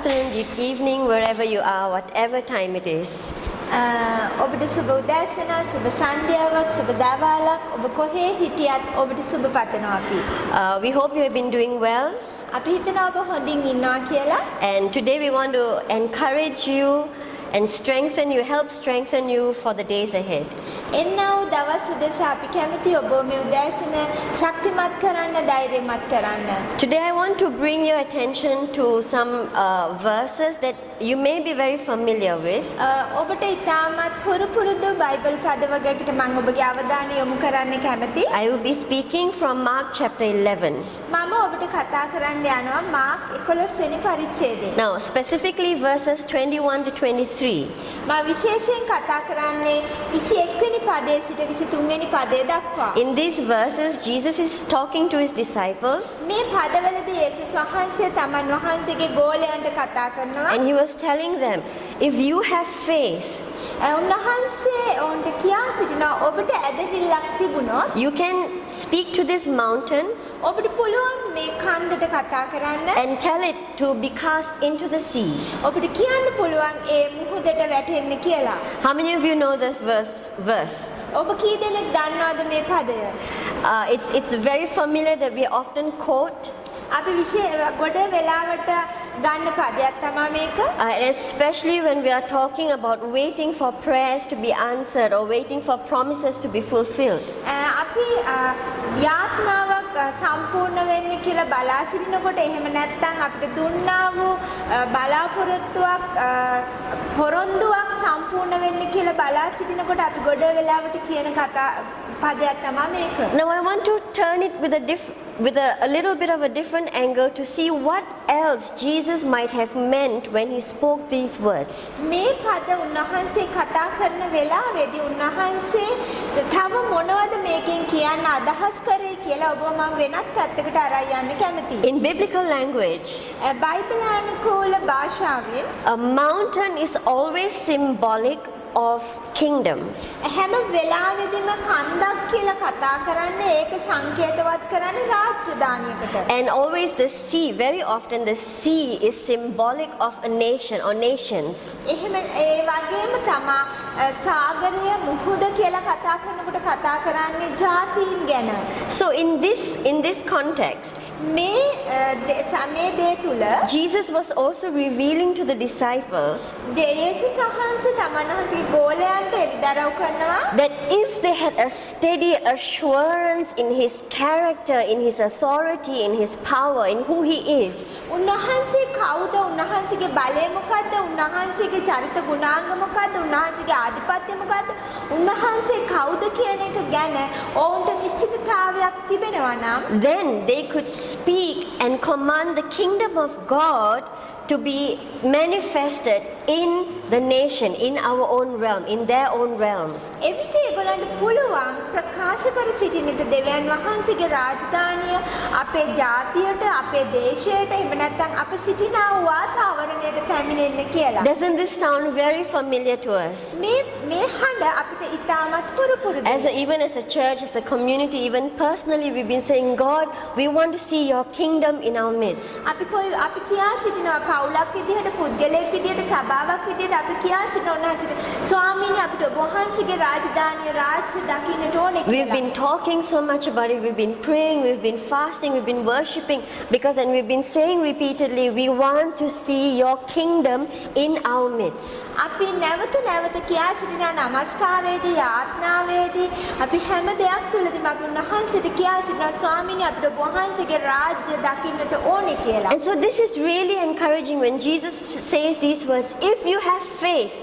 afternoon, good evening, wherever you are, whatever time it is. ඔබට සුබ උදෑසන, සුබ සන්ධ්‍යාවක්, සුබ දවල්ක්, ඔබ කොහේ හිටියත් ඔබට සුබ පතනවා අපි. We hope you have been doing well. අපි හිතනවා ඔබ හොඳින් ඉන්නවා කියලා. And today we want to encourage you and strengthen you, help strengthen you for the days ahead. එන්නව දවස් උදෙසා අපි කැමති ඔබ මේ උදෑසන ශක්තිමත් කරන්න, ධෛර්යමත් කරන්න. Today I want to bring your attention to some verses that you may be very familiar with. ඔබට ඉතාමත් හුරු පුරුදු බයිබල් පද වගේකට මම ඔබගේ අවධානය යොමු කරන්න කැමතියි. I will be speaking from Mark chapter 11. මම ඔබට කතා කරන්න යනවා මාර්ක් 11 වෙනි පරිච්ඡේදය. Now, specifically verses 21 to 23. මම විශේෂයෙන් කතා කරන්නේ 21 වෙනි පදයේ සිට 23 වෙනි පදය දක්වා. In these verses, Jesus is talking to his disciples. මේ පදවලදී යේසුස් වහන්සේ තමන් වහන්සේගේ ගෝලයන්ට කතා කරනවා. And he was telling them, if you have faith, උන්වහන්සේ ඔවුන්ට කියා සිටිනවා ඔබට ඇදහිල්ලක් තිබුණොත් you can speak to this mountain ඔබට පුළුවන් මේ කන්දට කතා කරන්න and tell it to be cast into the sea. ඔබට කියන්න පුළුවන් ඒ මුහුදට වැටෙන්න කියලා. How many of you know this verse? ඔබ කී දෙනෙක් දන්නවද මේ පදය? It's very familiar that we often quote. අපි ගොඩ වෙලාවට ගන්න පදයක් තමයි මේක. And especially when we are talking about waiting for prayers to be answered or waiting for promises to be fulfilled. අපි යාත්නාවක් සම්පූර්ණ වෙන්න කියලා බලා සිටිනකොට එහෙම නැත්නම් අපිට දුන්නා වූ බලාපොරොත්තුවක් පොරොන්දුවක් සම්පූර්ණ වෙන්න කියලා බලා සිටිනකොට අපි ගොඩ වෙලාවට කියන කතා පදයක් තමයි මේක. Now I want to turn it with a little bit of a different angle to see what else Jesus might have meant when he spoke these words. මේ පද උන්වහන්සේ කතා කරන වෙලාවේදී උන්වහන්සේ තව මොනවද මේකෙන් කියන්න අදහස් කරේ කියලා ඔබ මම වෙනත් පැත්තකට අරන් යන්න කැමතියි. In biblical language, බයිබලානුකූල භාෂාවෙන් a mountain is always symbolic of kingdom. හැම වෙලාවෙදිම කන්දක් කියලා කතා කරන්නේ ඒක සංකේතවත් කරන්නේ රාජධානියකට. And always the sea, very often the sea is symbolic of a nation or nations. එහෙම ඒ වගේම තමයි සාගරය මුහුද කියලා කතා කරනකොට කතා කරන්නේ ජාතීන් ගැන. So in this context, මේ දේ තුල Jesus was also revealing to the disciples යේසුස් වහන්සේ තමන් වහන්සේගේ ගෝලයන්ට එළිදරව් කරනවා that if they had a steady assurance in his character, in his authority, in his power, in who he is, උන්වහන්සේ කවුද, උන්වහන්සේගේ බලය මොකද්ද, උන්වහන්සේගේ චරිත ගුණාංග මොකද්ද, උන්වහන්සේගේ ආධිපත්‍ය මොකද්ද, උන්වහන්සේ කවුද කියන එක ගැන ඔවුන්ට නිශ්චිතතාවයක් තිබෙනවා නම් then they could speak and command the kingdom of God to be manifested in the nation, in our own realm, in their own realm. එවිට ඒගොල්ලන්ට පුළුවන් ප්‍රකාශ කර සිටින්නට දෙවියන් වහන්සේගේ රාජධානිය අපේ ජාතියට, අපේ දේශයට, එහෙම නැත්නම් අප සිටිනා වූ වාතාවරණයට පැමිණෙන්න කියලා. Doesn't this sound very familiar to us? මේ හඬ අපිට ඉතාමත් හුරු පුරුදුයි. Even as a church, as a community, even personally, we've been saying, God, we want to see your kingdom in our midst. අපි කියා සිටිනවා පවුලක් විදිහට, පුද්ගලයෙක් විදිහට, සභාවක් විදිහට අපි කියා සිටිනවා උන්වහන්සේට ස්වාමීනි අපිට ඔබ වහන්සේගේ රාජධානිය රාජ්‍ය දකින්නට ඕනේ කියලා. We've been talking so much about it. We've been praying, we've been fasting, we've been worshiping and we've been saying repeatedly, we want to see your kingdom in our midst. අපි නැවත කියා සිටිනවා නමස්කාරයේදී, යාත්නාවේදී, අපි හැම දෙයක් තුළදීම අපි උන්වහන්සේට කියා සිටිනවා ස්වාමීනි අපිට ඔබ වහන්සේගේ රාජ්‍ය දකින්නට ඕනේ කියලා. And so this is really encouraging when Jesus says these words, if you have faith,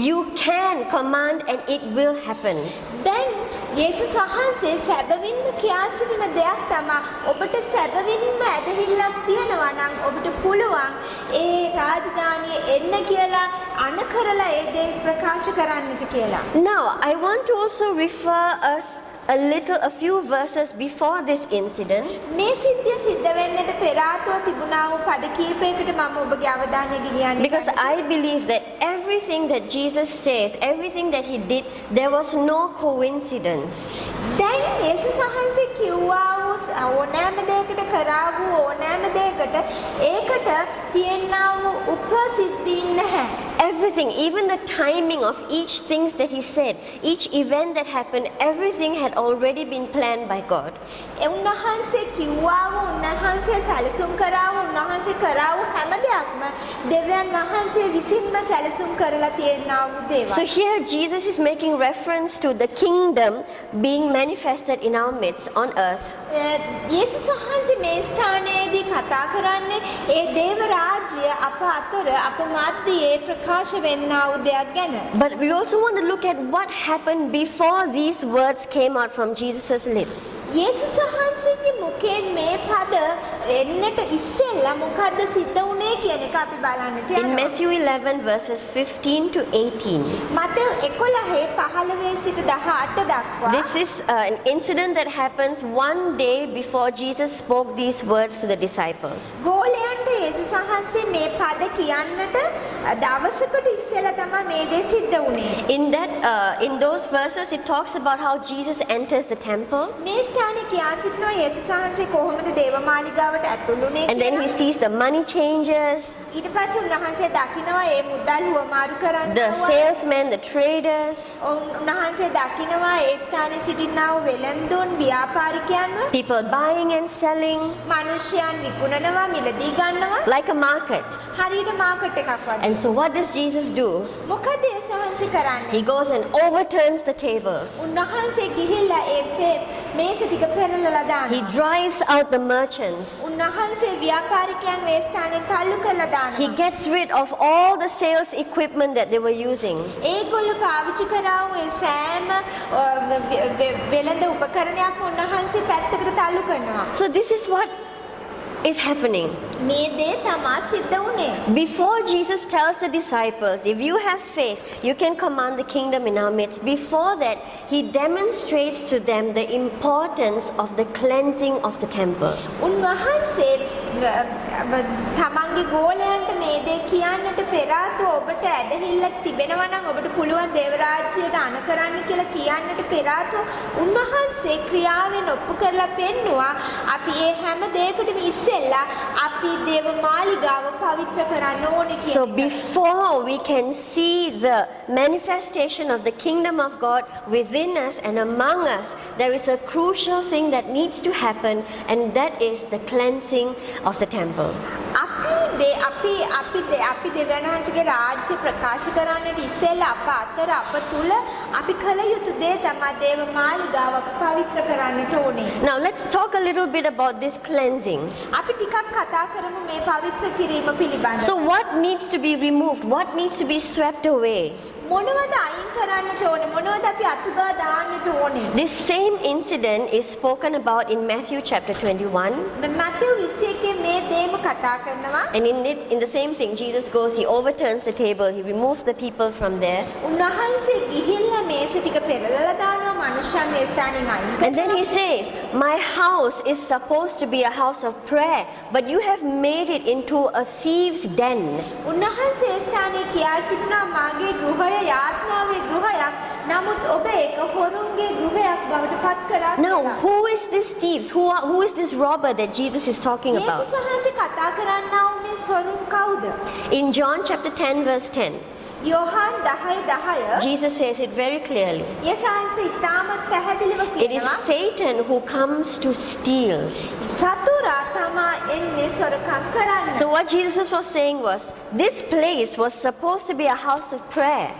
you can command and it will happen. දැන් යේසුස් වහන්සේ සැබවින්ම කියා සිටින දෙයක් තමයි ඔබට සැබවින්ම ඇදහිල්ලක් තියෙනවා නම් ඔබට පුළුවන් ඒ රාජධානිය එන්න කියලා අණ කරලා ඒ දේ ප්‍රකාශ කරන්නට කියලා. Now, I want to also refer us a few verses before this incident. මේ සිද්ධිය සිද්ධ වෙන්නට පෙර ආතුව තිබුණා වූ පද කීපයකට මම ඔබගේ අවධානය ගෙනියන්න. Because I believe that everything that Jesus says, everything that he did, there was no coincidence. දැන් යේසුස් වහන්සේ කිව්වා වූ ඕනෑම දෙයකට කරා වූ ඕනෑම දෙයකට ඒකට තියෙනා වූ උපසිද්ධීන් නැහැ. Everything, even the timing of each things that he said, each event that happened, everything had already been planned by God. උන්වහන්සේ කිව්වා වූ උන්වහන්සේ සැලසුම් කරා වූ උන්වහන්සේ කරා වූ හැම දෙයක්ම දෙවියන් වහන්සේ විසින්ම සැලසුම් කරලා තියෙනා වූ දේවල්. So here Jesus is making reference to the kingdom being manifested in our midst on earth. යේසුස් වහන්සේ මේ ස්ථානයේදී කතා කරන්නේ ඒ දේව රාජ්‍ය අප අතර අප මැද්දේ ප්‍රකාශ වෙන්නා වූ දෙයක් ගැන. But we also want to look at what happened before these words came out from Jesus' lips. යේසුස් වහන්සේගේ මුඛයෙන් මේ පද එන්නට ඉස්සෙල්ලා මොකද්ද සිද්ධ වුනේ කියන එක අපි බලන්නට In යනවා. Matthew 11 verses 15 to 18. මතෙව් 11:15 සිට 18 දක්වා This is an incident that happens one day before Jesus spoke these words to the disciples. ගෝලයන්ට යේසුස් වහන්සේ මේ පද කියන්නට දවසකට ඉස්සෙල්ලා තමයි මේ දේ සිද්ධ වුනේ. In those verses, it talks about how Jesus enters the temple, මේ ස්ථානේ කියා සිටිනවා යේසුස් වහන්සේ කොහොමද දේවමාලිගාවට ඇතුළුනේ and then he කියලා. sees the money changers, ඊට පස්සේ උන්වහන්සේ දකිනවා ඒ මුදල් හුවමාරු the කරනවා. salesmen, the traders, උන්වහන්සේ දකිනවා ඒ ස්ථානයේ සිටිනා වූ වෙළඳුන් ව්‍යාපාරිකයන්ව, people buying and selling, මිනිසයන් විකුණනවා මිලදී ගන්නවා. like a market. හරියට මාකට් එකක් වගේ. And so, what does Jesus do? මොකද යේසුස් වහන්සේ කරන්නේ? He goes and overturns the tables. උන්වහන්සේ ගිහිල්ලා ඒ මේස ටික පෙරලලා He දානවා. drives out the merchants. උන්වහන්සේ ව්‍යාපාරිකයන් මේ ස්ථානේ තල්ලු කරලා He දානවා. gets rid of all the sales equipment that they were using. ඒගොල්ලෝ පාවිච්චි කරා වූ ඒ සෑම වෙළඳ උපකරණයක් උන්වහන්සේ පැත්තකට තල්ලු කරනවා. So, this is what is happening. මේ දේ තමයි සිද්ධ වුනේ. Before Jesus tells the disciples, if you have faith, you can command the kingdom in our midst. Before that, he demonstrates to them the importance of the cleansing of the temple. උන්වහන්සේ තමන්ගේ ගෝලයන්ට මේ දේ කියන්නට පෙර ආතුව ඔබට ඇදහිල්ලක් තිබෙනවා නම් ඔබට පුළුවන් දේව රාජ්‍යයට අණ කරන්න කියලා කියන්නට පෙර ආතුව උන්වහන්සේ ක්‍රියාවෙන් ඔප්පු කරලා පෙන්නවා අපි මේ හැම දෙයකටම ඉස්සෙල්ලා අපි දේව මාලිගාව පවිත්‍ර කරන්න ඕනේ කියන So, එක. before we can see the manifestation of the kingdom of God within us and among us, there is a crucial thing that needs to happen, and that is the cleansing of the temple. අපි දෙවියන් වහන්සේගේ රාජ්‍ය ප්‍රකාශ කරන්නට ඉස්සෙල්ලා අප අතර අප තුල අපි කල යුතු දේ තමයි දේව මාලිගාව පවිත්‍ර කරන්නට ඕනේ. Now, let's talk a little bit about this cleansing. අපි ටිකක් කතා කරමු මේ පවිත්‍ර කිරීම පිළිබඳව. So, what needs to be removed? What needs to be swept away? මොනවද අයින් කරන්නට ඕනේ? මොනවද අපි අතුගා දාන්නට ඕනේ? This same incident is spoken about in Matthew chapter 21. Matthew 21 මේ දේම කතා කරනවා. And in the same thing, Jesus goes, he overturns the table, he removes the people from there. උන්වහන්සේ ගිහිල්ලා මේස ටික පෙරලලා දානවා මනුෂ්‍යයන් මේ ස්ථානෙන් අයින් And then he කරනවා. says, my house is supposed to be a house of prayer, but you have made it into a thief's den. උන්වහන්සේ ස්ථානයේ කියා සිටිනා මාගේ ගෘහය යාත්නාවේ ගෘහයක්. නමුත් ඔබ ඒක හොරුන්ගේ ගෘහයක් බවට පත් කරා Now, කියලා. who is this thieves? Who is this robber that Jesus is talking about? යේසුස් වහන්සේ කතා කරන්නා වූ මේ සොරුන් කවුද? In John chapter 10 verse 10, යෝහන් 10:10 Jesus says it very clearly. යේසුස් වහන්සේ ඉතාමත් පැහැදිලිව It is කියනවා Satan who comes to steal. සතුරා තමා එන්නේ සොරකම් කරන්න. So what Jesus was saying was, this place was supposed to be a house of prayer.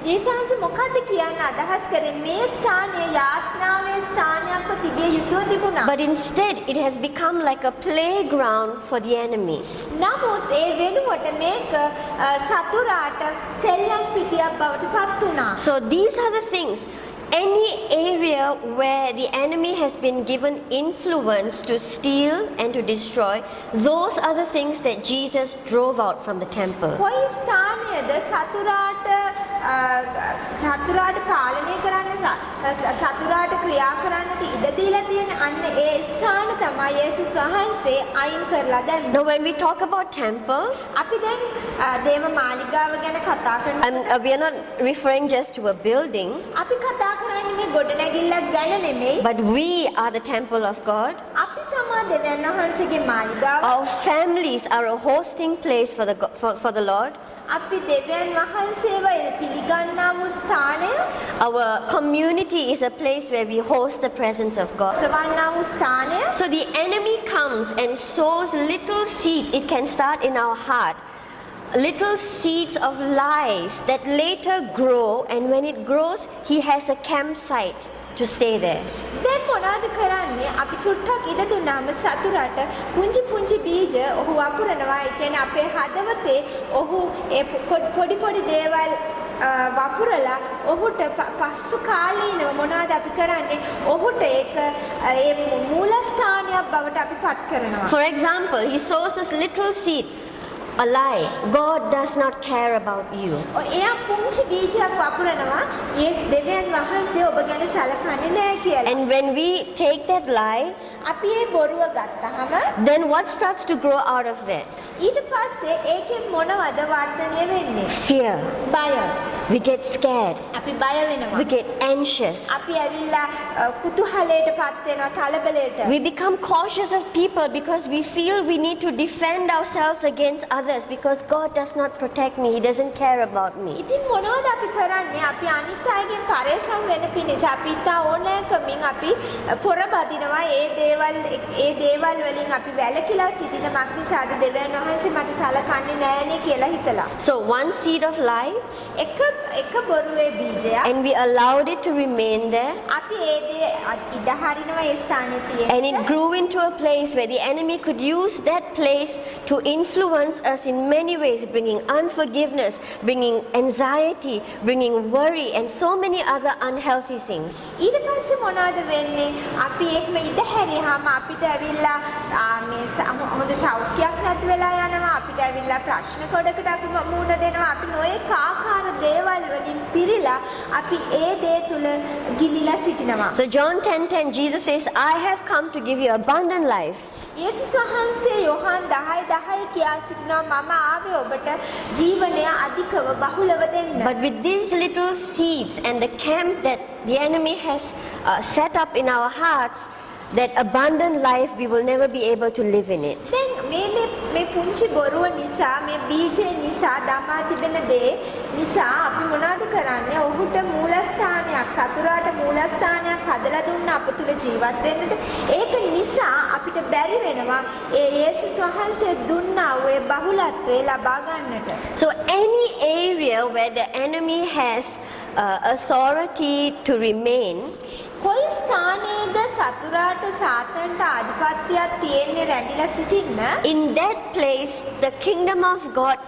යේසුස් වහන්සේ මොකද්ද කියන්න අදහස් කරේ? මේ ස්ථානය යාත්නාවේ ස්ථානයක්ව තිබිය යුතුව තිබුණා. But instead, it has become like a playground for the enemy. නමුත් ඒ වෙනුවට මේක සතුරාට සෙල්ලම් පිටියක් බවට පත් වුණා. So these are the things. Any area where the enemy has been given influence to steal and to destroy, those are the things that Jesus drove out from the temple. කොයි ස්ථානයේද සතුරාට පාලනය කරන්න සතුරාට ක්‍රියා කරන්නට ඉඩ දීලා තියෙන අන්න ඒ ස්ථාන තමයි යේසුස් වහන්සේ අයින් කරලා දැම්මේ. Now when we talk about temple, අපි දැන් දේව මාලිගාව ගැන කතා කරනවා. we are not referring just to a building, අපි කතා කරන්නේ මේ ගොඩනැගිල්ලක් ගැන නෙමෙයි. but we are the temple of God. අපි දෙවියන් වහන්සේගේ මාලිගාව. Our families are a hosting place for the Lord. අපි දෙවියන් වහන්සේව පිළිගන්නා වූ ස්ථානය. Our community is a place where we host the presence of God. සවන්නා වූ ස්ථානය. So the enemy comes and sows little seeds. It can start in our heart. Little seeds of lies that later grow, and when it grows, he has a campsite to stay there. දැන් මොනවද කරන්නේ? අපි චුට්ටක් ඉඩ දුන්නාම සතුරට පුංචි පුංචි බීජ ඔහු වපුරනවා. ඒ කියන්නේ අපේ හදවතේ ඔහු ඒ පොඩි පොඩි දේවල් වපුරලා ඔහුට පස්සු කාලීනව මොනවද අපි කරන්නේ? ඔහුට ඒක ඒ මූලස්ථානයක් බවට අපි පත් කරනවා. For example, he sows this little seed, a lie. God does not care about you. එයා පුංචි බීජයක් වපුරනවා. ඒ දෙවියන් වහන්සේ ඔබ ගැන සලකන්නේ නැහැ කියලා. And when we take that lie, අපි ඒ බොරුව ගත්තාම then what starts to grow out of that? ඊට පස්සේ ඒකෙන් මොනවද වර්ධනය වෙන්නේ? Fear. බය. We get scared. අපි බය වෙනවා. We get anxious. අපි ඇවිල්ලා කුතුහලයට පත් වෙනවා, කලබලයට. We become cautious of people because we feel we need to defend ourselves against others because God does not protect me. He doesn't care about me. ඉතින් මොනවද අපි කරන්නේ? අපි අනිත් අයගෙන් පරේසම් වෙන පිණිස අපි තා ඕනෑකමින් අපි පොරබදිනවා. ඒ දේවල් වලින් අපි වැළකීලා සිටින මක්නිසාද දෙවියන් වහන්සේ මට සලකන්නේ නෑනේ කියලා හිතලා. So one seed of lie, එක බොරුවේ බීජයක්. and we allowed it to remain there. අපි ඒ දේ ඉඩ හරිනවා ඒ ස්ථානයේ තියෙන්න. And it grew into a place where the enemy could use that place to influence us in many ways, bringing unforgiveness, bringing anxiety, bringing worry, and so many other unhealthy things. ඊට පස්සේ මොනවද වෙන්නේ? අපි එහෙම ඉඩ හැරියාම අපිට ඇවිල්ලා මේ හොඳ සෞඛ්‍යයක් නැති වෙලා යනවා. අපිට ඇවිල්ලා ප්‍රශ්න කොටකට අපි මුහුණ දෙනවා. අපි නොයෙක් ආකාර දේවල් වලින් පිරීලා අපි ඒ දේ තුල ගිලිලා සිටිනවා. So John 10:10, Jesus says, I have come to give you abundant life. යේසුස් වහන්සේ යොහන් 10:10 කියා සිටිනවා මම ආවේ ඔබට ජීවනය අධිකව බහුලව දෙන්න. But with these little seeds and the camp that the enemy has set up in our hearts, that abundant life, we will never be able to live in it. දැන් මේ පුංචි බොරුව නිසා මේ බීජය නිසා දමා තිබෙන දේ නිසා අපි මොනවද කරන්නේ? ඔහුට මූලස්ථානයක් සතුරාට මූලස්ථානයක් හදලා දුන්න අප තුල ජීවත් වෙන්නට. ඒක නිසා අපිට බැරි වෙනවා ඒ යේසුස් වහන්සේ දුන්නා ඔය බහුලත්වය ලබා ගන්නට. So any area where the enemy has authority to remain, කොයි ස්ථානයේද සතුරාට සාතන්ට ආධිපත්‍යයක් තියෙන්නේ රැඳිලා සිටින්න? in that place the kingdom of God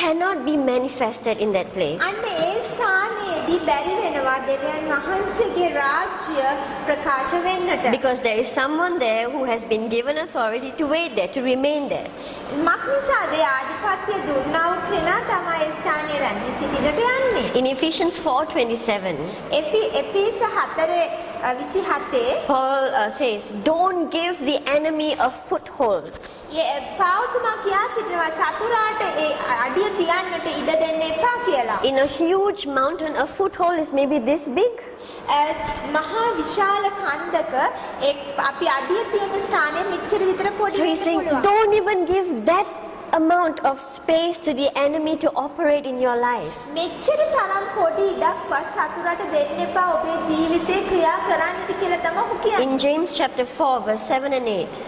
cannot be manifested in that place. අන්න ඒ ස්ථානයේදී බැරි වෙනවා දෙවියන් වහන්සේගේ රාජ්‍ය ප්‍රකාශ වෙන්නට. Because there is someone there who has been given authority to wait there, to remain there. මක්නිසාද ආධිපත්‍ය දුන්නා වූ කෙනා තමයි ඒ ස්ථානයේ රැඳී සිටින්නට යන්නේ. In Ephesians 4:27, එපිස 4:27 Paul says, don't give the enemy a foothold. පාවුතුමා කියා සිටිනවා සතුරාට ඒ අඩිය තියන්නට ඉඩ දෙන්න එපා කියලා. In a huge mountain, a foothold is maybe this big. මහා විශාල කන්දක අපි අඩිය තියෙන ස්ථානයේ මෙච්චර විතර පොඩි So වෙන්න he's saying, පුළුවන්. don't even give that amount of space to the enemy to operate in your life. මෙච්චර තරම් පොඩි ඉඩක්වත් සතුරට දෙන්න එපා ඔබේ ජීවිතේ ක්‍රියා කරන්නට කියලා තමයි ඔහු කියන්නේ. In James chapter 4, verse 7 and 8,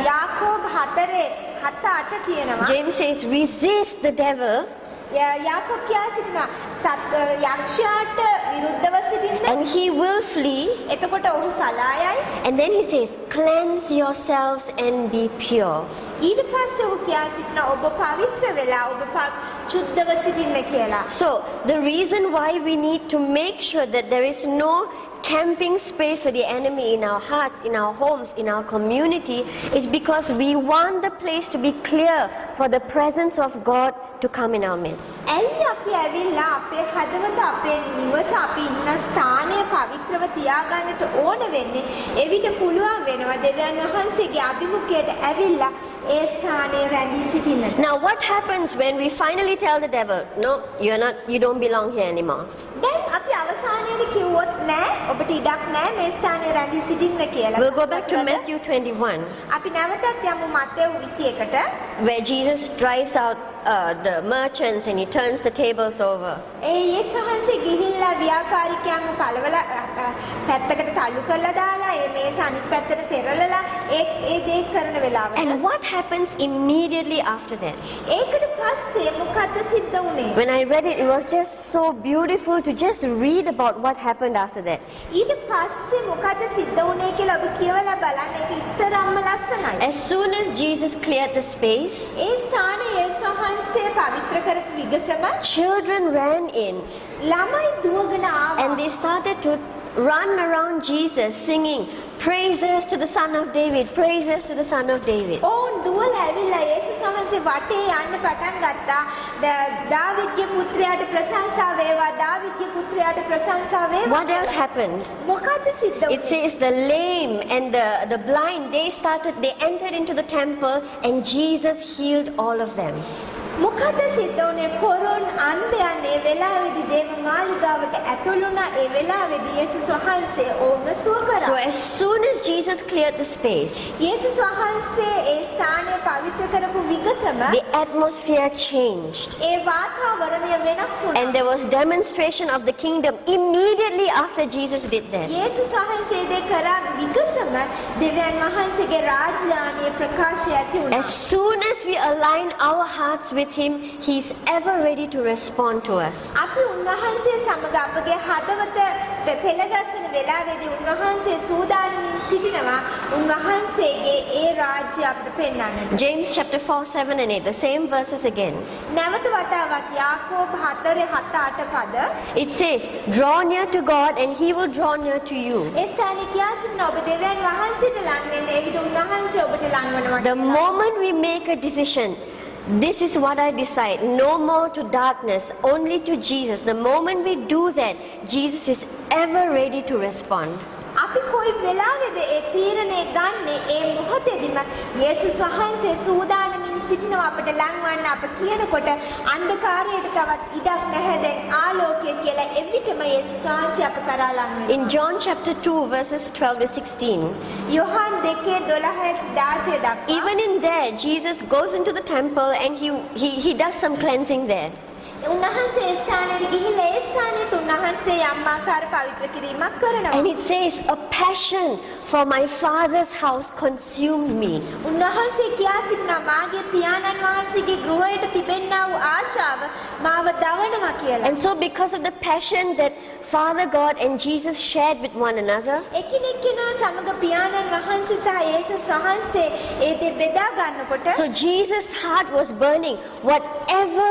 යාකෝබ් 4:7-8 කියනවා. James says, resist the devil යාකෝබ් කියා සිටිනවා යක්ෂයාට විරුද්ධව සිටින්න. and he will flee. එතකොට ඔහු පලා යයි. And then he says, cleanse yourselves and be pure. ඊට පස්සේ ඔහු කියා සිටිනවා ඔබ පවිත්‍ර වෙලා ඔබ සුද්ධව සිටින්න කියලා. So the reason why we need to make sure that there is no camping space for the enemy in our hearts, in our homes, in our community is because we want the place to be clear for the presence of God to come in our midst. ඇයි අපි ඇවිල්ලා අපේ හදවත අපේ නිවස අපි ඉන්න ස්ථානය පවිත්‍රව තියාගන්නට ඕන වෙන්නේ? එවිට පුළුවන් වෙනවා දෙවියන් වහන්සේගේ අභිමුඛයට ඇවිල්ලා ඒ ස්ථානයේ රැඳී සිටින්න. Now what happens when we finally tell the devil, no, you don't belong here anymore? දැන් දැන් අපි අවසානයේදී කිව්වොත් නෑ ඔබට ඉඩක් නෑ මේ ස්ථානයේ රැඳී සිටින්න කියලා. We'll go back to Matthew 21, අපි නැවතත් යමු මත්තේයු 21ට. where Jesus drives out the merchants and he turns the tables over. ඒ යේසුස් වහන්සේ ගිහිල්ලා ව්‍යාපාරිකයන්ව පළවලා පැත්තකට තල්ලු කරලා දාලා ඒ මේස අනිත් පැත්තට පෙරලලා ඒ දේ කරන වෙලාවට. And what happens immediately after that? ඒකට පස්සේ මොකද්ද සිද්ධ වුනේ? When I read it, it was just so beautiful to just read about what happened after that. ඊට පස්සේ මොකද්ද සිද්ධ වුනේ කියලා ඔබ කියවලා බලන්න. ඒක ඉතරම්ම ලස්සනයි. As soon as Jesus cleared the space, ඒ ස්ථානයේ යේසුස් වහන්සේ පවිත්‍ර කරපු විගසම children ran in ළමයි දුවගෙන ආවා. and they started to run around Jesus singing praises to the Son of David, praises to the Son of David. ඔවුන් දුවලා ඇවිල්ලා යේසුස් වහන්සේ වටේ යන්න පටන් ගත්තා. දාවිද්ගේ පුත්‍රයාට ප්‍රශංසා වේවා, දාවිද්ගේ පුත්‍රයාට ප්‍රශංසා වේවා. What else happened? මොකද්ද සිද්ධ It වුනේ? says the lame and the blind, they entered into the temple and Jesus healed all of them. මොකද සිද්ධ වුනේ? කොරොන් අන්ධයන් ඒ වෙලාවේදී දේව මාලිගාවට ඇතුළුණා. ඒ වෙලාවේදී යේසුස් වහන්සේ ඕම සුව So කරා. as soon as Jesus cleared the space, යේසුස් වහන්සේ ඒ ස්ථානය පවිත්‍ර කරපු විගසම the atmosphere changed. ඒ වාතාවරණය වෙනස් වුණා. And there was demonstration of the kingdom immediately after Jesus did that. යේසුස් වහන්සේ දේ කරා විගසම දෙවියන් වහන්සේගේ රාජ්‍යාණයේ ප්‍රකාශය ඇති වුණා. As soon as we align our hearts with Him, He's ever ready to respond to us. අපි උන්වහන්සේ සමග අපගේ හදවත පෙළගස්සන වෙලාවේදී උන්වහන්සේ සූදානමින් සිටිනවා උන්වහන්සේගේ ඒ රාජ්‍ය අපිට පෙන්වන්නට. James chapter 4, 7 and 8, the same verses again. නැවත වතාවක් යාකෝබ 4:7-8 පද It says, draw near to God and He will draw near to you. ඒ ස්ථානයේ කියා සිටින ඔබ දෙවියන් වහන්සේට ලං වෙන්න ඒ විට උන්වහන්සේ ඔබට ලං වෙනවා. The moment we make a decision, this is what I decide, no more to darkness, only to Jesus. The moment we do that, Jesus is ever ready to respond. අපි කොයි වෙලාවෙද ඒ තීරණය ගන්නේ? ඒ මොහොතේදීම යේසුස් වහන්සේ සූදානමින් සිටිනවා අපට ලං වන්න. අප කියනකොට අන්ධකාරයට තවත් ඉඩක් නැහැ දැන් ආලෝකය කියලා එවිටම යේසුස් වහන්සේ අප කරා ලං වෙනවා. In John chapter 2, verses 12 to 16, Yohan 2:12-16 දක්වා even in there, Jesus goes into the temple and he does some cleansing there. උන්වහන්සේ ඒ ස්ථානයට ගිහිල්ලා ඒ ස්ථානයේ උන්වහන්සේ යම් ආකාර පවිත්‍ර කිරීමක් කරනවා. And it says, a passion for my Father's house consumed me. උන්වහන්සේ කියා සිටිනවා මාගේ පියාණන් වහන්සේගේ ගෘහයට තිබෙන්නා වූ ආශාව මාව දවනවා කියලා. And so because of the passion that Father God and Jesus shared with one another, එකිනෙකා සමග පියාණන් වහන්සේ සහ යේසුස් වහන්සේ ඒ දේ බෙදා ගන්නකොට so Jesus' heart was burning. Whatever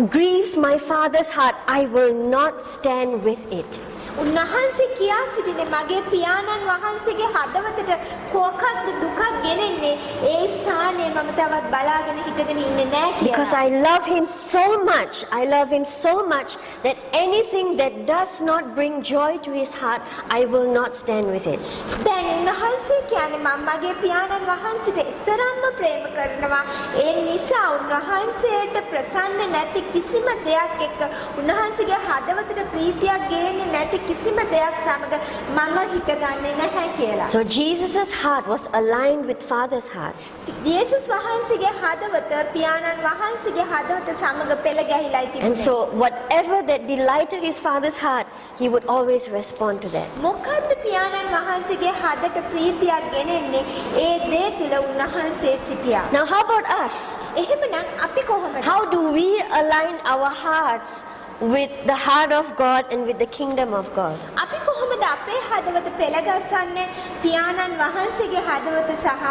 grieves my Father's heart, I will not stand with it. උන්වහන්සේ කියා සිටිනේ මගේ පියාණන් වහන්සේගේ හදවතට කොහොක්ද දුකක් ගෙනෙන්නේ ඒ ස්ථානයේ මම තවත් බලාගෙන හිටගෙන ඉන්නේ නැහැ Because කියලා. I love Him so much, I love Him so much that anything that does not bring joy to His heart, I will not stand with it. දැන් උන්වහන්සේ කියන්නේ මම මගේ පියාණන් වහන්සේට එතරම්ම ප්‍රේම කරනවා. ඒ නිසා උන්වහන්සේට ප්‍රසන්න නැති කිසිම දෙයක් එක්ක උන්වහන්සේගේ හදවතට ප්‍රීතියක් ගේන්නේ නැති කිසිම දෙයක් සමග මම හිටගන්නේ නැහැ කියලා. So Jesus' heart was aligned with Father's heart. යේසුස් වහන්සේගේ හදවත පියාණන් වහන්සේගේ හදවත සමග පෙළ ගැහිලා And තිබුණේ. so whatever that delighted His Father's heart, He would always respond to that. මොකද්ද පියාණන් වහන්සේගේ හදට ප්‍රීතියක් ගෙනෙන්නේ? ඒ දේ තුල උන්වහන්සේ සිටියා. Now how about us? එහෙමනම් අපි කොහොමද? How do we align our hearts with the heart of God and with the kingdom of God? අපි කොහොමද අපේ හදවත පෙළගස්සන්නේ පියාණන් වහන්සේගේ හදවත සහ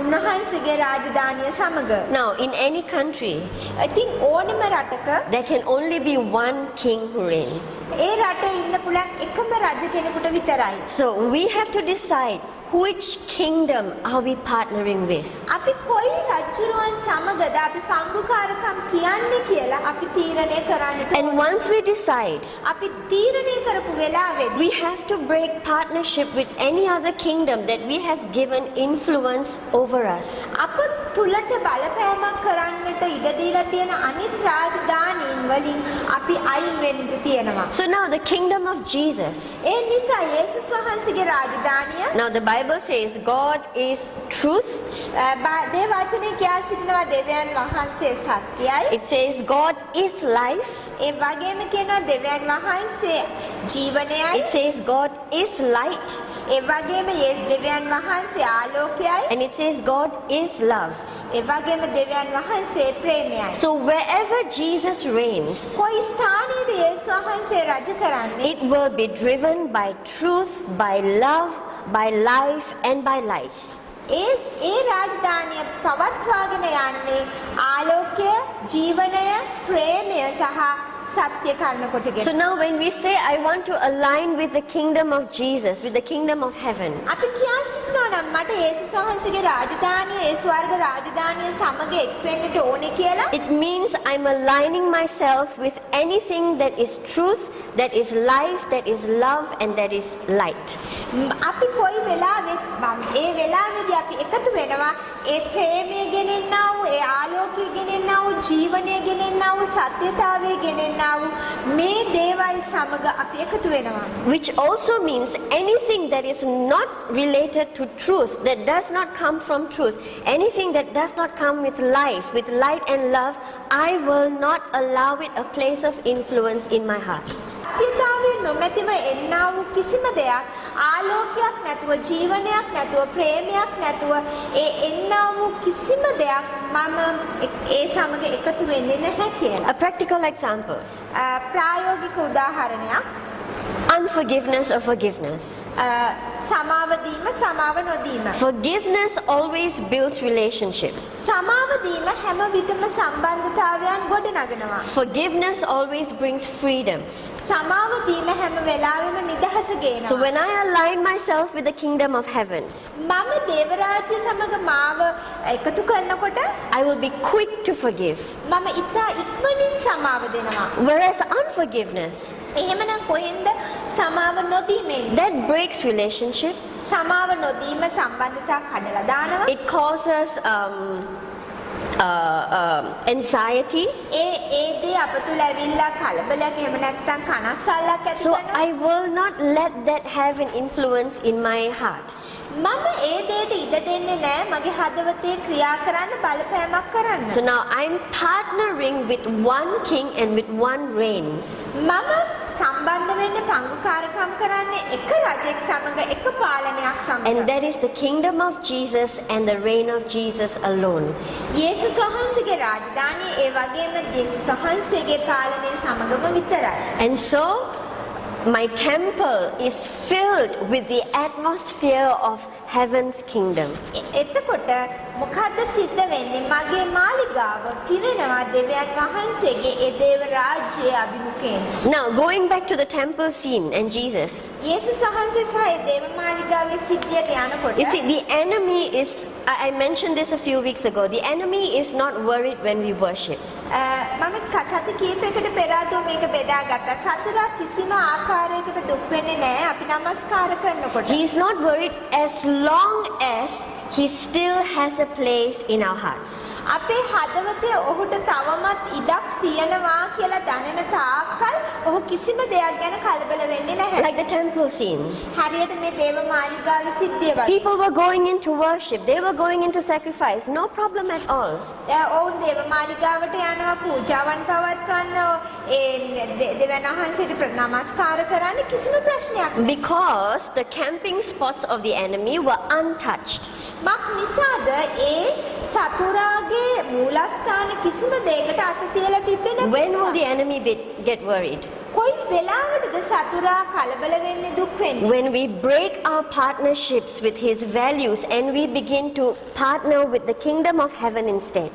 උන්වහන්සේගේ රාජධානිය සමග? Now, in any country, ඉතින් ඕනම රටක there can only be one king who reigns. ඒ රටේ ඉන්න පුළුවන් එකම රජ කෙනෙකුට විතරයි. So we have to decide which kingdom are we partnering with. අපි කොයි රජුරුවන් සමගද අපි පංගුකාරකම් කියන්නේ කියලා අපි තීරණය කරන්නට And once we decide, අපි තීරණය කරපු වෙලාවේදී we have to break partnership with any other kingdom that we have given influence over us. අප තුලට බලපෑමක් කරන්නට ඉඩ දීලා තියෙන අනිත් රාජධානීන් වලින් අපි අයින් වෙන්න තියෙනවා. So now the kingdom of Jesus. ඒ නිසා යේසුස් වහන්සේගේ රාජධානිය Now the Bible says God is truth. දේ වචනේ කියා සිටිනවා දෙවියන් වහන්සේ සත්‍යයි. It says God is life. ඒ වගේම කියනවා දෙවියන් වහන්සේ ජීවනයයි. It says God is light. ඒ වගේම දෙවියන් වහන්සේ ආලෝකයයි. And it says God is love. ඒ වගේම දෙවියන් වහන්සේ ප්‍රේමයයි. So wherever Jesus reigns, කොයි ස්ථානයේද යේසුස් වහන්සේ රජ කරන්නේ? it will be driven by truth, by love, by life, and by light. ඒ රාජධානිය පවත්වාගෙන යන්නේ ආලෝකය, ජීවනය, ප්‍රේමය සහ සත්‍ය කරන කොටගෙන. So now when we say I want to align with the kingdom of Jesus, with the kingdom of heaven, අපි කියා සිටිනවා නම් මට යේසුස් වහන්සේගේ රාජධානිය, ඒ ස්වර්ග රාජධානිය සමග එක් වෙන්නට ඕනේ කියලා. it means I'm aligning myself with anything that is truth, that is life, that is love, and that is light. අපි කොයි වෙලාවෙත් ඒ වෙලාවේදී අපි එකතු වෙනවා ඒ ප්‍රේමය ගෙනෙන්නා වූ ඒ ආලෝකය ගෙනෙන්නා වූ ජීවනය ගෙනෙන්නා වූ සත්‍යතාවය ගෙනෙන්නා වූ මේ දේවල් සමග අපි එකතු වෙනවා. Which also means anything that is not related to truth, that does not come from truth, anything that does not come with life, with light and love, I will not allow it a place of influence in my heart. සත්‍යතාවය නොමැතිව එන්නා වූ කිසිම දෙයක් ආලෝකයක් නැතුව ජීවනයක් නැතුව ප්‍රේමයක් නැතුව ඒ එන්නා වූ කිසිම දෙයක් මම ඒ සමග එකතු වෙන්නේ නැහැ කියලා. A practical example, ප්‍රායෝගික උදාහරණයක් unforgiveness or forgiveness. සමාව දීම සමාව නොදීම. Forgiveness always builds relationship. සමාව දීම හැම විටම සම්බන්ධතාවයන් ගොඩනගනවා. Forgiveness always brings freedom. සමාව දීම හැම වෙලාවෙම නිදහස So ගේනවා. when I align myself with the kingdom of heaven, මම දේව රාජ්‍ය සමග මාව එකතු කරනකොට I will be quick to forgive. මම ඉතා ඉක්මනින් සමාව දෙනවා. Whereas unforgiveness, එහෙමනම් කොහෙන්ද සමාව නොදීමෙන් that breaks relationship. සමාව නොදීම සම්බන්ධතා කඩලා දානවා. It causes anxiety. ඒ දේ අප තුළ ඇවිල්ලා කලබලයක් එහෙම නැත්නම් කනස්සල්ලක් ඇති So කරනවා. I will not let that have an influence in my heart. මම ඒ දේට ඉඩ දෙන්නේ නැහැ මගේ හදවතේ ක්‍රියා කරන්න බලපෑමක් කරන්න. So now I'm partnering with one king and with one reign. මම සම්බන්ධ වෙන්නේ පංගුකාරකම් කරන්නේ එක රජෙක් සමග එක පාලනයක් සමග. And that is the kingdom of Jesus and the reign of Jesus alone. යේසුස් වහන්සේගේ රාජධානිය ඒ වගේම යේසුස් වහන්සේගේ පාලනය සමගම විතරයි. And so my temple is filled with the atmosphere of heaven's kingdom. එතකොට මොකද්ද සිද්ධ වෙන්නේ? මගේ මාලිගාව පිරෙනවා දෙවියන් වහන්සේගේ ඒ දේව රාජ්‍යයේ අභිමුඛයෙන්. Now going back to the temple scene and Jesus. යේසුස් වහන්සේ සහ ඒ දේව මාලිගාවේ සිද්ධියට යනකොට You see, the enemy is, I mentioned this a few weeks ago, the enemy is not worried when we worship. මම සති කීපයකට පෙර ආතෝ මේක බෙදාගත්තා. සතුරා කිසිම ආකාරයකට දුක් වෙන්නේ නැහැ අපි নমස්කාර කරනකොට. He is not worried as long as he still has a place in our hearts. අපේ හදවතේ ඔහුට තවමත් ඉඩක් තියෙනවා කියලා දැනෙන තාක්කල් ඔහු කිසිම දෙයක් ගැන කලබල වෙන්නේ නැහැ. Like the temple scene. හරියට මේ දේව මාලිගාවේ සිද්ධිය වගේ. People were going into worship, they were going into sacrifice, no problem at all. ඔවුන් දේව මාලිගාවට යනවා පූජාවන් පවත්වන්න ඒ දෙවියන් වහන්සේට නමස්කාර කරන්න කිසිම ප්‍රශ්නයක් නැහැ. Because the camping spots of the enemy were untouched. මක් නිසාද ඒ සතුරාගේ මූලස්ථාන කිසිම දෙයකට අත තියලා තිබෙන්නේ නැති When will නිසා. the enemy get worried? කොයි වෙලාවටද සතුරා කලබල වෙන්නේ දුක් වෙන්නේ? When we break our partnerships with his values and we begin to partner with the kingdom of heaven instead.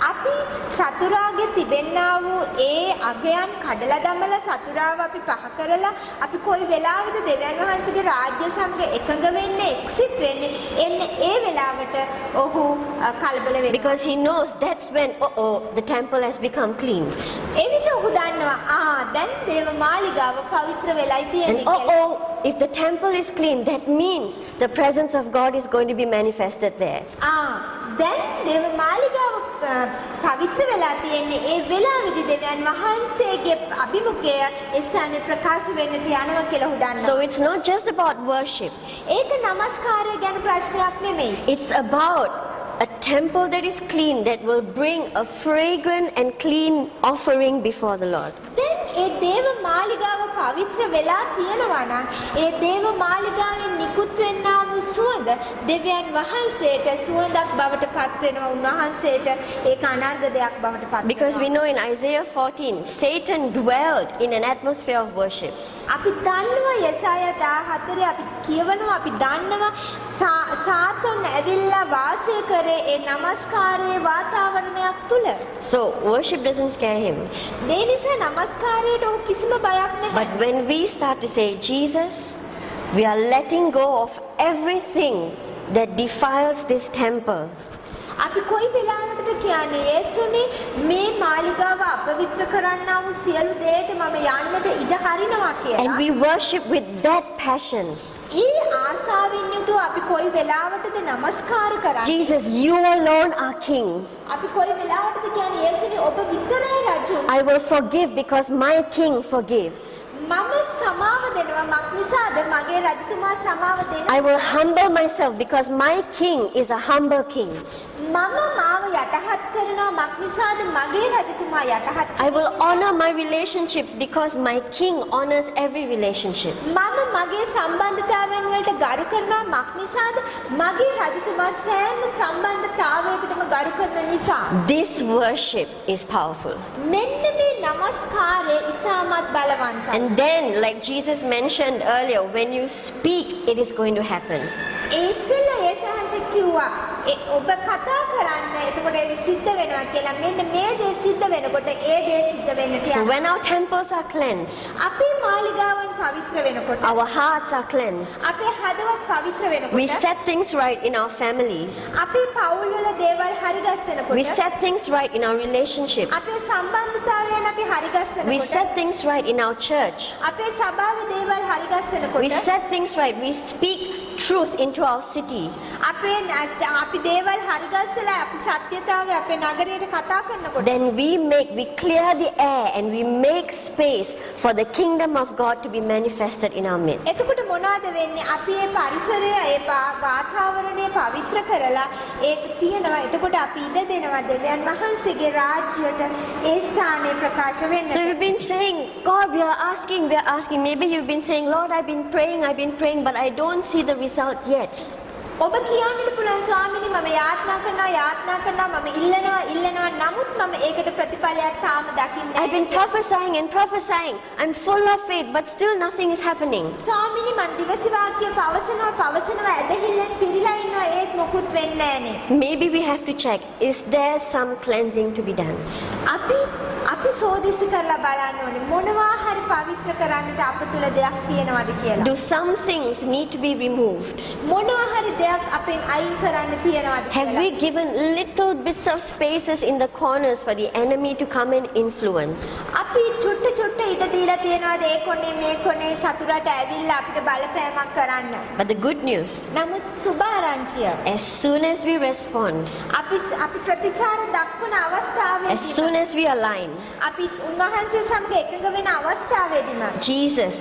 අපි සතුරාගේ තිබෙන්නා වූ ඒ අගයන් කඩලා දමලා සතුරාව අපි පහ කරලා අපි කොයි වෙලාවෙද දෙවියන් වහන්සේගේ රාජ්‍ය සමග එකඟ වෙන්නේ එක්සිට් වෙන්නේ එන්නේ ඒ වෙලාවට ඔහු කලබල වෙනවා. Because he knows that's when the temple has become clean. ඒ විදිහ ඔහු දන්නවා දැන් දේව මාලිගාව පවිත්‍ර වෙලයි And තියෙන්නේ කියලා. if the temple is clean, that means the presence of God is going to be manifested there. දැන් දේව මාලිගාව පවිත්‍ර වෙලා තියෙන්නේ ඒ වෙලාවේදී දෙවියන් වහන්සේ යුගය ඒ ස්ථානයේ ප්‍රකාශ වෙන්නට යනවා කියලා ඔහු දන්නවා. So it's not just about worship. ඒක නමස්කාරය ගැන ප්‍රශ්නයක් නෙමෙයි. It's about a temple that is clean, that will bring a fragrant and clean offering before the Lord. දැන් ඒ දේව මාලිගාව පවිත්‍ර වෙලා තියෙනවා නම් ඒ දේව මාලිගාවෙන් නිකුත් වෙන්නා වූ සුවඳ දෙවියන් වහන්සේට සුවඳක් බවට පත් වෙනවා. උන්වහන්සේට ඒක අනර්ග දෙයක් බවට පත් Because we වෙනවා. know in Isaiah 14, Satan dwelled in an atmosphere of worship. අපි දන්නවා යසායා 14 අපි කියවනවා අපි දන්නවා සාතන් ඇවිල්ලා වාසය කරේ ඒ නමස්කාරයේ වාතාවරණයක් තුල. So worship doesn't scare him. ඒ නිසා නමස්කාරයට ඔහු කිසිම බයක් නැහැ. But when we start to say, Jesus, we are letting go of everything that defiles this temple. අපි කොයි වෙලාවටද කියන්නේ යේසුනේ මේ මාලිගාව අපවිත්‍ර කරන්නා වූ සියලු දේට මම යන්නට ඉඩ හරිනවා කියලා. And we worship with that passion. ඒ ආසාවෙන් යුතුව අපි කොයි වෙලාවටද නමස්කාර කරන්නේ. Jesus, you alone are King. අපි කොයි වෙලාවටද කියන්නේ යේසුනේ ඔබ විතරයි රජුන්. I will forgive because my King forgives. මම සමාව දෙනවා මක් නිසාද මගේ රජතුමා සමාව දෙනවා. I will humble myself because my King is a humble King. මම මාව යටහත් කරනවා මක් නිසාද මගේ රජතුමා යටහත් I will honor my relationships because my King honors every relationship. මම මගේ සම්බන්ධතාවයන් වලට ගරු කරනවා මක් නිසාද මගේ රජතුමා සෑම සම්බන්ධතාවයකටම ගරු කරන නිසා. This worship is powerful. මෙන්න මේ නමස්කාරය ඉතාමත් බලවන්තයි. And then, like Jesus mentioned earlier, when you speak, it is going to happen. ඒසල ඒසහන්සේ කිව්වා ඔබ කතා කරන්න එතකොට ඒක සිද්ධ වෙනවා කියලා. මෙන්න මේ දේ සිද්ධ වෙනකොට ඒ දේ සිද්ධ වෙන්න So තියනවා. when our temples are cleansed, අපේ මාලිගාවන් පවිත්‍ර වෙනකොට our hearts are cleansed, අපේ හදවත් පවිත්‍ර we වෙනකොට set things right in our families, අපේ පවුල් වල දේවල් හරි we ගස්සනකොට set things right in our relationships, අපේ සම්බන්ධතාවයන් අපි හරි we ගස්සනකොට set things right in our church, අපේ සභාවේ දේවල් හරි we ගස්සනකොට set things right, we speak truth into our city, අපේ අපි දේවල් හරි ගස්සලා අපි සත්‍යතාවය අපේ නගරයට කතා කරනකොට then we clear the air and we make space for the kingdom of God to be manifested in our midst. එතකොට මොනවද වෙන්නේ? අපි මේ පරිසරය ඒ වාතාවරණය පවිත්‍ර කරලා ඒක තියනවා. එතකොට අපි ඉඩ දෙනවා දෙවියන් වහන්සේගේ රාජ්‍යයට ඒ ස්ථානයේ ප්‍රකාශ වෙන්න. So we've been saying, God, we are asking. Maybe you've been saying, Lord, I've been praying, but I don't see the result yet. ඔබ කියන්නට පුළුවන් ස්වාමීනි මම යාත්නා කරනවා මම ඉල්ලනවා නමුත් මම ඒකට ප්‍රතිඵලයක් තාම දකින්නේ I've been prophesying. I'm full of faith, but still nothing is happening. ස්වාමීනි මන් දිවස වාක්‍ය පවසනවා ඇදහිල්ලෙන් පිරීලා ඉන්නවා ඒත් මොකුත් වෙන්නේ නැහනේ. Maybe we have to check, is there some cleansing to be done? අපි සෝදිසි කරලා බලන්න ඕනේ මොනවා හරි පවිත්‍ර කරන්නට අප තුල දෙයක් තියෙනවද කියලා. Do some things need to be removed? මොනවා හරි දෙයක් අපෙන් අයින් කරන්න තියෙනවද Have කියලා. we given little bits of spaces in the corners for the enemy to come and influence? අපි චුට්ට ඉඩ දීලා තියෙනවද ඒ කොනේ මේ කොනේ සතුරට ඇවිල්ලා අපිට බලපෑමක් කරන්න. But the good news, නමුත් සුභාරංචිය as soon as we respond, අපි ප්‍රතිචාර දක්වන අවස්ථාවේ as soon as we align, අපි උන්වහන්සේ සමග එකඟ වෙන අවස්ථාවේදීම Jesus,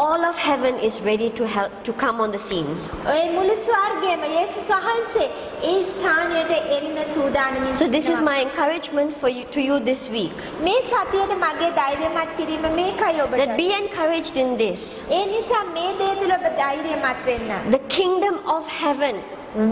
all of heaven is ready to help to come on the scene. ඔය මුළු ස්වර්ගයේම යේසුස් වහන්සේ ඒ ස්ථානයට එන්න සූදානමින් So this is සිටිනවා. my encouragement to you this week. මේ සතියේ මගේ ධෛර්යමත් කිරීම මේකයි ඔබට. That be encouraged in this. ඒ නිසා මේ දේ තුළ ඔබ ධෛර්යමත් වෙන්න. The kingdom of heaven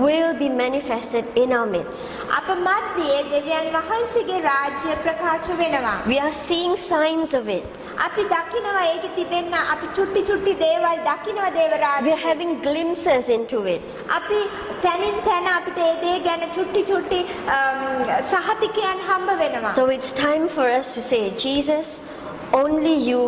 will be manifested in our midst. අප මැදේ දෙවියන් වහන්සේගේ රාජ්‍ය ප්‍රකාශ වෙනවා. We are seeing signs of it. අපි දකිනවා ඒක තිබෙන්න අපි චුට්ටි දේවල් දකිනවා දේව We are රාජ්‍ය. having glimpses into it. අපි තනින් තන අපිට ඒ දේ ගැන චුට්ටි සහතිකයන් හම්බ වෙනවා. So it's time for us to say, Jesus, only you,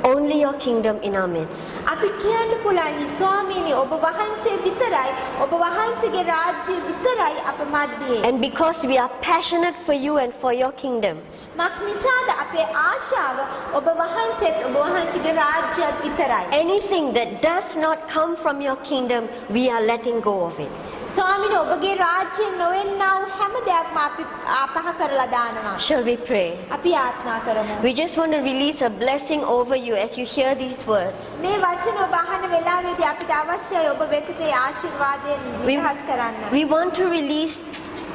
only your kingdom in our midst. අපි කියන්න පුළුවන් ස්වාමීනි ඔබ වහන්සේ විතරයි ඔබ වහන්සේගේ රාජ්‍ය විතරයි අප මැදේ. And because we are passionate for you and for your kingdom, මක් නිසාද අපේ ආශාව ආරක්ෂාව ඔබ වහන්සේත් ඔබ වහන්සේගේ රාජ්‍යයත් විතරයි. Anything that does not come from your kingdom, we are letting go of it. ස්වාමීනි ඔබගේ රාජ්‍යයෙන් නොවෙන්නා වූ හැම දෙයක්ම අපි අපහ කරලා දානවා. Shall we pray? අපි යාත්නා කරමු. We just want to release a blessing over you as you hear these words. මේ වචන ඔබ අහන වෙලාවේදී අපිට අවශ්‍යයි ඔබ වෙතට ඒ ආශිර්වාදයෙන් නිදහස් කරන්න. We want to release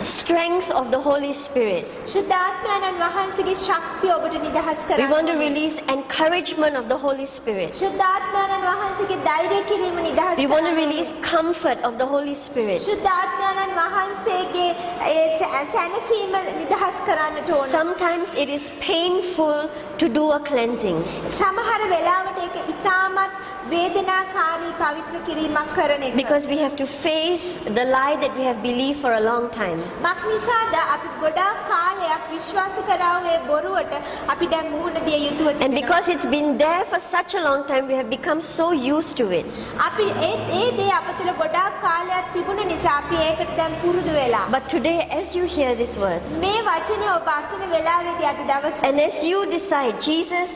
strength of the Holy Spirit. ශුද්ධාත්මයන්න් වහන්සේගේ ශක්තිය ඔබට නිදහස් We කරන්න. want to release encouragement of the Holy Spirit. ශුද්ධාත්මයන්න් වහන්සේගේ ධෛර්ය කිරීම නිදහස් We want to කරන්න. release comfort of the Holy Spirit. ශුද්ධාත්මයන්න් වහන්සේගේ ඒ සැනසීම නිදහස් කරන්නට ඕන. Sometimes it is painful to do a cleansing සමහර වෙලාවට ඒක ඉතාමත් වේදනාකාරී පවිත්‍ර කිරීමක් කරන එක. because we have to face the lie that we have believed for a long time. මක් නිසාද අපි ගොඩාක් කාලයක් විශ්වාස කරා වූ ඒ බොරුවට අපි දැන් මුහුණ දිය යුතුව And තිබෙනවා. because it's been there for such a long time, we have become so used to it. අපි ඒ දේ අප තුළ ගොඩාක් කාලයක් තිබුණ නිසා අපි ඒකට දැන් පුරුදු වෙලා. But today, as you hear these words, මේ වචනය ඔබ අසන වෙලාවේදී අද දවසේ and as you decide, Jesus,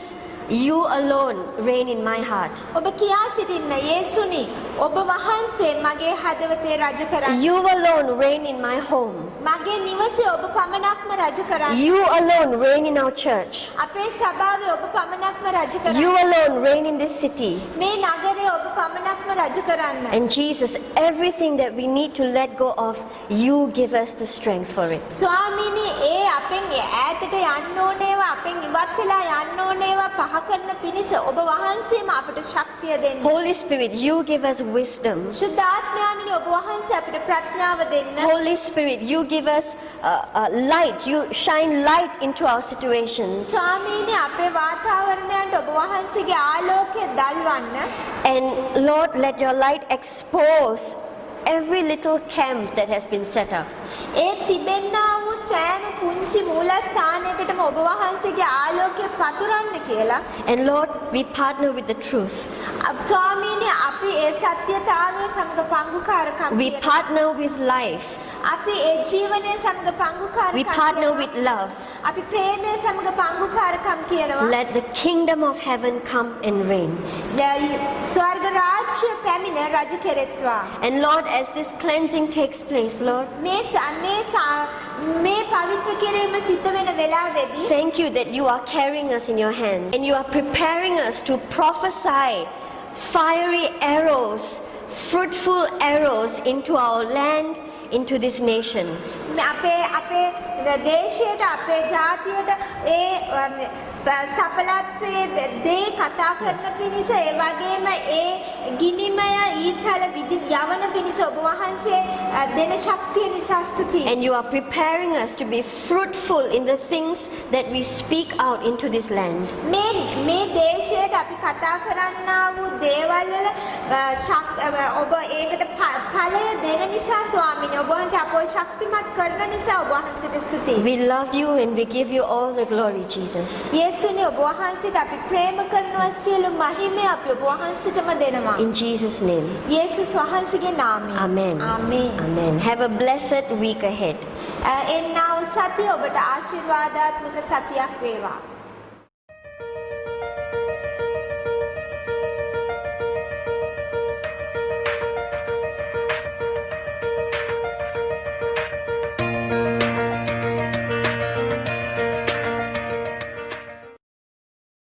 you alone reign in my heart. ඔබ කියා සිටින්න යේසුනි ඔබ වහන්සේ මගේ හදවතේ රජ කරන්න. You alone reign in my home. මගේ නිවසේ ඔබ පමණක්ම රජ කරන්න. You alone reign in our church. අපේ සභාවේ ඔබ පමණක්ම රජ You කරන්න. alone reign in this city. මේ නගරේ ඔබ පමණක්ම රජ කරන්න. And Jesus, everything that we need to let go of, you give us the strength for it. ස්වාමීනි ඒ අපෙන් ඈතට යන්න ඕනේවා අපෙන් ඉවත් වෙලා යන්න ඕනේවා පහ කරන පිණිස ඔබ වහන්සේම අපට ශක්තිය දෙන්න. Holy Spirit, you give us wisdom. ශුද්ධාත්මයාණනි ඔබ වහන්සේ අපිට ප්‍රඥාව දෙන්න. Holy Spirit, you give us light. You shine light into our situations. ස්වාමීනි අපේ වාතාවරණයට ඔබ වහන්සේගේ ආලෝකය දල්වන්න. And Lord, let your light expose every little camp that has been set up. ඒ තිබෙන්නා වූ සෑම පුංචි මූලස්ථානයකටම ඔබ වහන්සේගේ ආලෝකය පතුරන්න කියලා. And Lord, we partner with the truth. ස්වාමීනි අපි ඒ සත්‍යතාවය සමග පංගුකාරකම් We කරනවා. partner with life. අපි ඒ ජීවනය සමග පංගුකාරකම් We partner කරනවා. with love. අපි ප්‍රේමය සමග පංගුකාරකම් කියනවා. Let the kingdom of heaven come and reign. ස්වර්ග රාජ්‍ය පැමිණ රජ කෙරෙත්වා. And Lord, as this cleansing takes place, Lord, මේ පවිත්‍ර කිරීම සිද්ධ වෙන වෙලාවේදී thank you that you are carrying us in your hand and you are preparing us to prophesy fiery arrows, fruitful arrows into our land, into this nation. අපේ දේශයට අපේ ජාතියට ඒ සඵලත්වයේ දේ කතා කරන පිණිස ඒ වගේම ඒ ගිනිමය ඊතල යවන පිණිස ඔබ වහන්සේ දෙන ශක්තිය නිසා ස්තුතියි. And you are preparing us to be fruitful in the things that we speak out into this land. මේ දේශයට අපි කතා කරන්නා වූ දේවල් වල ඔබ ඒකට ඵලය දෙන නිසා ස්වාමීනි ඔබ වහන්සේ අපව ශක්තිමත් කරන නිසා ඔබ වහන්සේට ස්තුතියි. We love you and we give you all the glory, Jesus. යේසුනි ඔබ වහන්සේට අපි ප්‍රේම කරනවා සියලු මහිමය අපි ඔබ වහන්සේටම දෙනවා. In Jesus' name. යේසුස් වහන්සේගේ නාමයෙන්. Amen. ආමේන්. Amen. Have a blessed week ahead. එන්නා වූ සතිය ඔබට ආශිර්වාදාත්මක සතියක් වේවා.